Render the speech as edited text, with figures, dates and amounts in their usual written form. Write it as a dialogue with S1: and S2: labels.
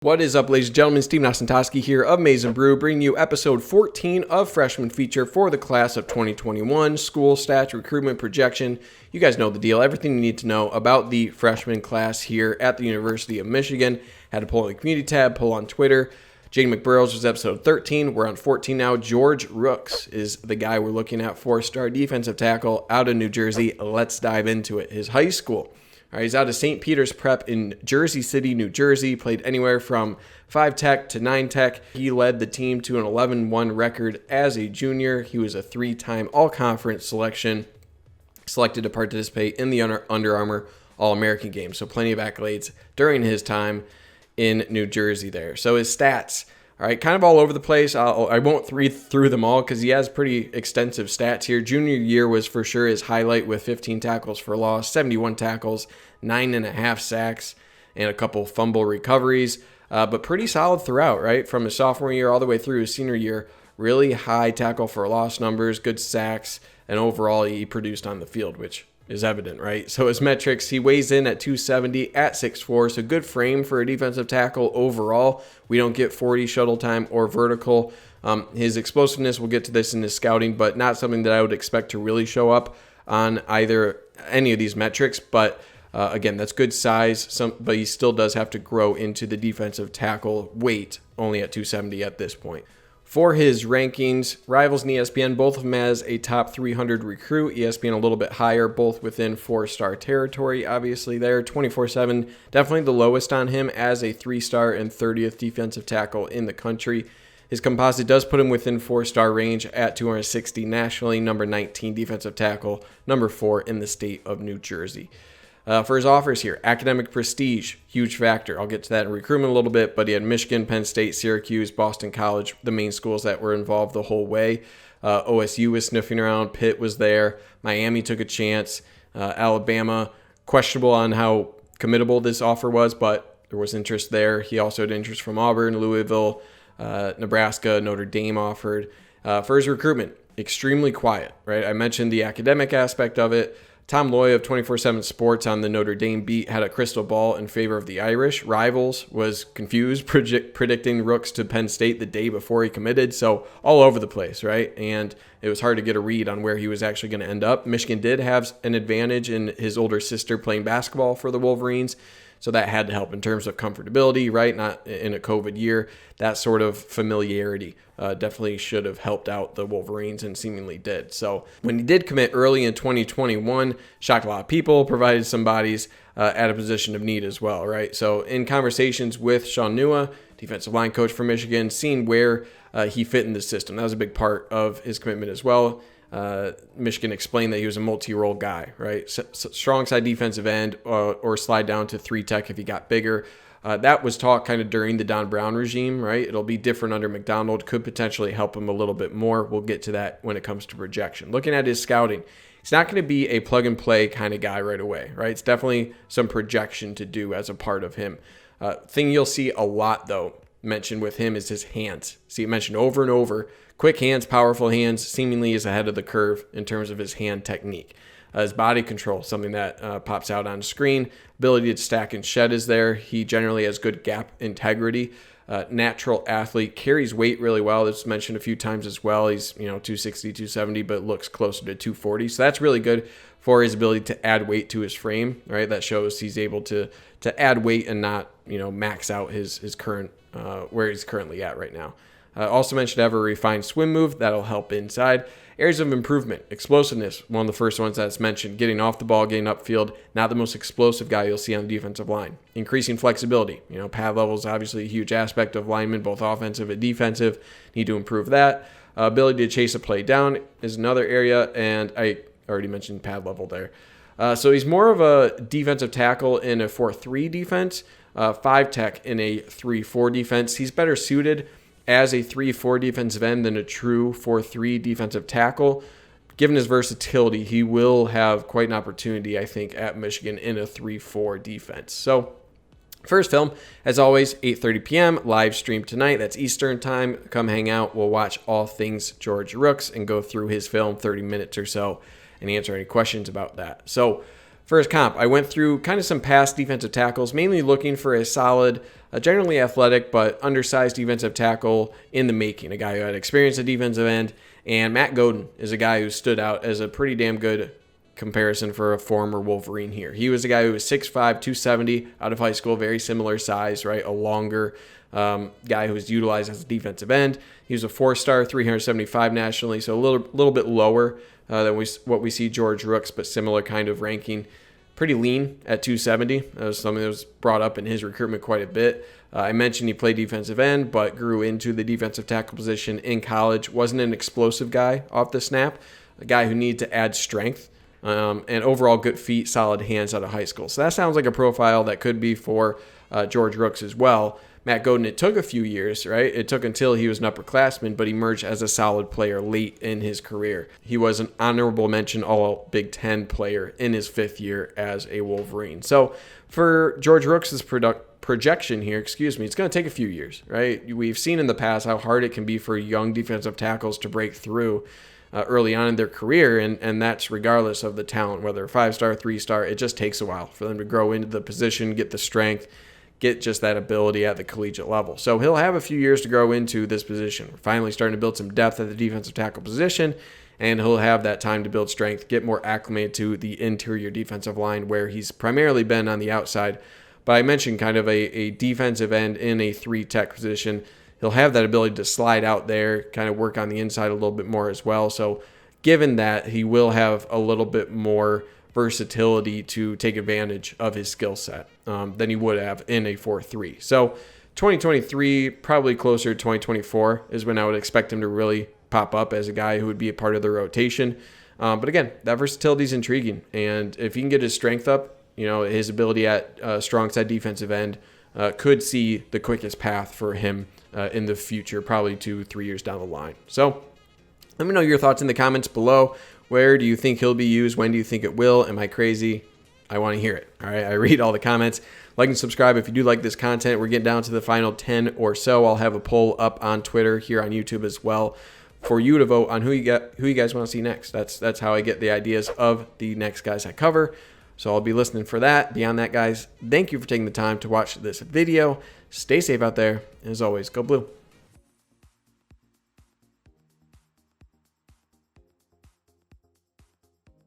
S1: What is up, ladies and gentlemen? Steve Nasentowski here of Maize n Brew, bringing you episode 14 of Freshman Feature for the class of 2021, school stats, recruitment, projection. You guys know the deal. Everything you need to know about the freshman class here at the University of Michigan. Had to pull on the community tab, pull on Twitter. Jaden McBurrows was episode 13. We're on 14 now. George Rooks is the guy we're looking at, four-star defensive tackle out of New Jersey. Let's dive into it. His high school. All right, he's out of St. Peter's Prep in Jersey City, New Jersey. Played anywhere from 5 Tech to 9 Tech. He led the team to an 11-1 record as a junior. He was a 3-time all-conference selection, selected to participate in the Under Armour All-American game. So plenty of accolades during his time in New Jersey there. So his stats, all right, kind of all over the place. I won't read through them all because he has pretty extensive stats here. Junior year was for sure his highlight with 15 tackles for loss, 71 tackles, 9.5 sacks, and a couple fumble recoveries. But pretty solid throughout, right? From his sophomore year all the way through his senior year, really high tackle for loss numbers, good sacks, and overall he produced on the field, which is evident, right? So his metrics, he weighs in at 270 at 6'4", so good frame for a defensive tackle overall. We don't get 40 shuttle time or vertical. His explosiveness, we'll get to this in his scouting, but not something that I would expect to really show up on any of these metrics. But again, that's good size, but he still does have to grow into the defensive tackle weight, only at 270 at this point. For his rankings, Rivals and ESPN, both of them as a top 300 recruit. ESPN a little bit higher, both within 4-star territory, obviously there. 24/7, definitely the lowest on him as a 3-star and 30th defensive tackle in the country. His composite does put him within 4-star range at 260 nationally, number 19 defensive tackle, number 4 in the state of New Jersey. For his offers here, academic prestige, huge factor. I'll get to that in recruitment a little bit, but he had Michigan, Penn State, Syracuse, Boston College, the main schools that were involved the whole way. OSU was sniffing around, Pitt was there, Miami took a chance, Alabama, questionable on how committable this offer was, but there was interest there. He also had interest from Auburn, Louisville, Nebraska, Notre Dame offered. For his recruitment, extremely quiet, right? I mentioned the academic aspect of it. Tom Loy of 24/7 Sports on the Notre Dame beat had a crystal ball in favor of the Irish. Rivals was confused, predicting Rooks to Penn State the day before he committed. So all over the place, right? And it was hard to get a read on where he was actually going to end up. Michigan did have an advantage in his older sister playing basketball for the Wolverines. So that had to help in terms of comfortability, right? Not in a COVID year. That sort of familiarity definitely should have helped out the Wolverines and seemingly did. So when he did commit early in 2021, shocked a lot of people, provided some bodies at a position of need as well, right? So in conversations with Sean Nua, defensive line coach for Michigan, seeing where he fit in the system. That was a big part of his commitment as well. Michigan explained that he was a multi-role guy, right? Strong side defensive end or slide down to 3 Tech if he got bigger. That was taught kind of during the Don Brown regime, right? It'll be different under McDonald. Could potentially help him a little bit more. We'll get to that when it comes to projection. Looking at his scouting, he's not going to be a plug-and-play kind of guy right away, right? It's definitely some projection to do as a part of him. Thing you'll see a lot, though, mentioned with him is his hands. See it mentioned over and over. Quick hands, powerful hands, seemingly is ahead of the curve in terms of his hand technique. His body control, something that pops out on screen. Ability to stack and shed is there. He generally has good gap integrity. Natural athlete, carries weight really well. This was mentioned a few times as well. He's 260, 270, but looks closer to 240. So that's really good for his ability to add weight to his frame, right? That shows he's able to add weight and not max out his current where he's currently at right now. Also mentioned to have a refined swim move. That'll help inside. Areas of improvement. Explosiveness, one of the first ones that's mentioned. Getting off the ball, getting upfield. Not the most explosive guy you'll see on the defensive line. Increasing flexibility. Pad level is obviously a huge aspect of linemen, both offensive and defensive. Need to improve that. Ability to chase a play down is another area, and I already mentioned pad level there. So he's more of a defensive tackle in a 4-3 defense, 5 Tech in a 3-4 defense. He's better suited as a 3-4 defensive end than a true 4-3 defensive tackle. Given his versatility, he will have quite an opportunity, I think, at Michigan in a 3-4 defense. So first film, as always, 8:30 p.m., live stream tonight. That's Eastern time. Come hang out. We'll watch all things George Rooks and go through his film, 30 minutes or so, and answer any questions about that. So for his comp, I went through kind of some past defensive tackles, mainly looking for a solid Generally athletic, but undersized defensive tackle in the making. A guy who had experience at defensive end. And Matt Godin is a guy who stood out as a pretty damn good comparison for a former Wolverine here. He was a guy who was 6'5", 270 out of high school, very similar size, right? A longer guy who was utilized as a defensive end. He was a 4-star, 375 nationally, so a little bit lower than what we see George Rooks, but similar kind of ranking. Pretty lean at 270. That was something that was brought up in his recruitment quite a bit. I mentioned he played defensive end, but grew into the defensive tackle position in college. Wasn't an explosive guy off the snap, a guy who needed to add strength. And overall good feet, solid hands out of high school. So that sounds like a profile that could be for George Rooks as well. Matt Godin, it took a few years, right? It took until he was an upperclassman, but he emerged as a solid player late in his career. He was an honorable mention All Big Ten player in his 5th year as a Wolverine. So for George Rooks' projection here, it's going to take a few years, right? We've seen in the past how hard it can be for young defensive tackles to break through early on in their career, and that's regardless of the talent, whether 5-star, 3-star. It just takes a while for them to grow into the position, get the strength, get just that ability at the collegiate level. So he'll have a few years to grow into this position. We're finally starting to build some depth at the defensive tackle position, and he'll have that time to build strength, get more acclimated to the interior defensive line where he's primarily been on the outside. But I mentioned kind of a defensive end in a 3-tech position. He'll have that ability to slide out there, kind of work on the inside a little bit more as well. So given that, he will have a little bit more versatility to take advantage of his skill set than he would have in a 4-3. So 2023, probably closer to 2024 is when I would expect him to really pop up as a guy who would be a part of the rotation. But again, that versatility is intriguing. And if he can get his strength up, his ability at strong side defensive end could see the quickest path for him in the future, probably 2-3 years down the line. So let me know your thoughts in the comments below. Where do you think he'll be used? When do you think it will? Am I crazy? I want to hear it. All right, I read all the comments. Like and subscribe if you do like this content. We're getting down to the final 10 or so. I'll have a poll up on Twitter, here on YouTube as well, for you to vote on who you guys want to see next. That's how I get the ideas of the next guys I cover. So I'll be listening for that. Beyond that, guys, thank you for taking the time to watch this video. Stay safe out there. As always, go blue.